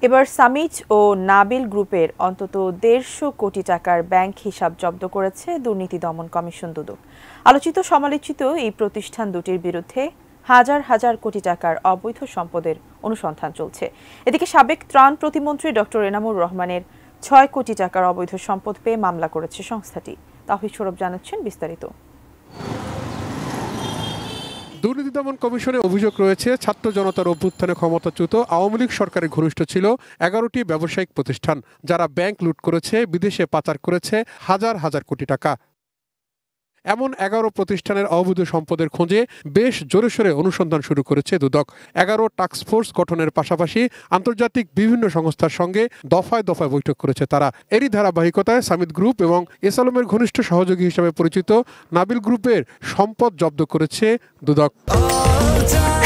এবার সামিট ও নাবিল গ্রুপের অন্তত ১৫০ কোটি টাকার ব্যাংক হিসাব জব্দ করেছে দুর্নীতি দমন কমিশন দুদক। আলোচিত সমালোচিত এই প্রতিষ্ঠান দুটির বিরুদ্ধে হাজার হাজার কোটি টাকার অবৈধ সম্পদের অনুসন্ধান চলছে। এদিকে সাবেক ত্রাণ প্রতিমন্ত্রী ডক্টর এনামুর রহমানের ৬ কোটি টাকার অবৈধ সম্পদ পেয়ে মামলা করেছে সংস্থাটি। তাওহিদ সৌরভ জানাচ্ছেন বিস্তারিত। দুর্নীতি দমন কমিশনে অভিযোগ রয়েছে, ছাত্র জনতার অভ্যুত্থানে ক্ষমতাচ্যুত আওয়ামী লীগ সরকারের ঘনিষ্ঠ ছিল ১১টি ব্যবসায়িক প্রতিষ্ঠান, যারা ব্যাংক লুট করেছে, বিদেশে পাচার করেছে হাজার হাজার কোটি টাকা। এমন ১১ প্রতিষ্ঠানের অবৈধ সম্পদের খোঁজে বেশ জোরেশোরে অনুসন্ধান শুরু করেছে দুদক। ১১ টাস্কফোর্স গঠনের পাশাপাশি আন্তর্জাতিক বিভিন্ন সংস্থার সঙ্গে দফায় দফায় বৈঠক করেছে তারা। এরই ধারাবাহিকতায় সামিট গ্রুপ এবং এসালমের ঘনিষ্ঠ সহযোগী হিসেবে পরিচিত নাবিল গ্রুপের সম্পদ জব্দ করেছে দুদক।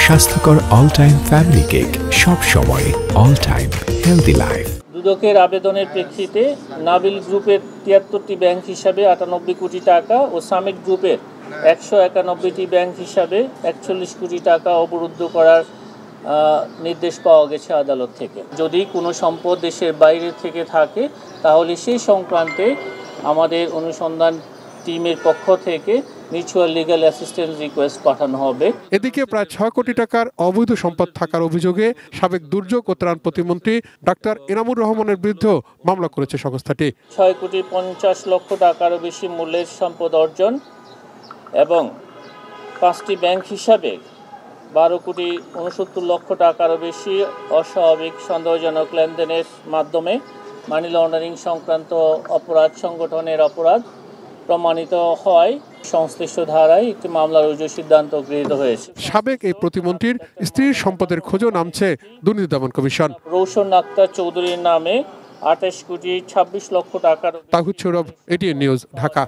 স্বাস্থ্যকর অল টাইম ফ্যামিলি কেক, সব সময় অল টাইম হেলদি লাইফ। দুদকের আবেদনের প্রেক্ষিতে নাবিল গ্রুপের ৭৩টি ব্যাংক হিসাবে ৯৮ কোটি টাকা ও সামিট গ্রুপের ১৯১টি ব্যাংক হিসাবে ৪১ কোটি টাকা অবরুদ্ধ করার নির্দেশ পাওয়া গেছে আদালত থেকে। যদি কোনো সম্পদ দেশের বাইরে থেকে থাকে তাহলে সেই সংক্রান্তে আমাদের অনুসন্ধান টিমের পক্ষ থেকে মিউচুয়াল লিগ্যাল অ্যাসিস্ট্যান্স রিকোয়েস্ট পাঠানো হবে। এদিকে প্রায় ৬ কোটি টাকার অবৈধ সম্পদ থাকার অভিযোগে সাবেক দুর্যোগ ও ত্রাণ প্রতিমন্ত্রী ডাক্তার এনামুর রহমানের বিরুদ্ধে মামলা করেছে সংস্থাটি। ৬,৫০,০০,০০০ টাকারও বেশি মূল্যের সম্পদ অর্জন এবং ৫টি ব্যাংক হিসাবে ১২,৬৯,০০,০০০ টাকারও বেশি অস্বাভাবিক সন্দেহজনক লেনদেনের মাধ্যমে মানি লন্ডারিং সংক্রান্ত অপরাধ সংগঠনের অপরাধ প্রমাণিত হয়। সংশ্লিষ্ট ধারায় একটি মামলা রুজুর সিদ্ধান্ত গৃহীত হয়েছে। সাবেক এই প্রতিমন্ত্রীর স্ত্রীর সম্পদের খোঁজও নামছে দুর্নীতি দমন কমিশন। রৌশন আক্তার চৌধুরীর নামে ২৮,২৬,০০,০০০ টাকার। তাওহিদ সৌরভ, এটিএন নিউজ, ঢাকা।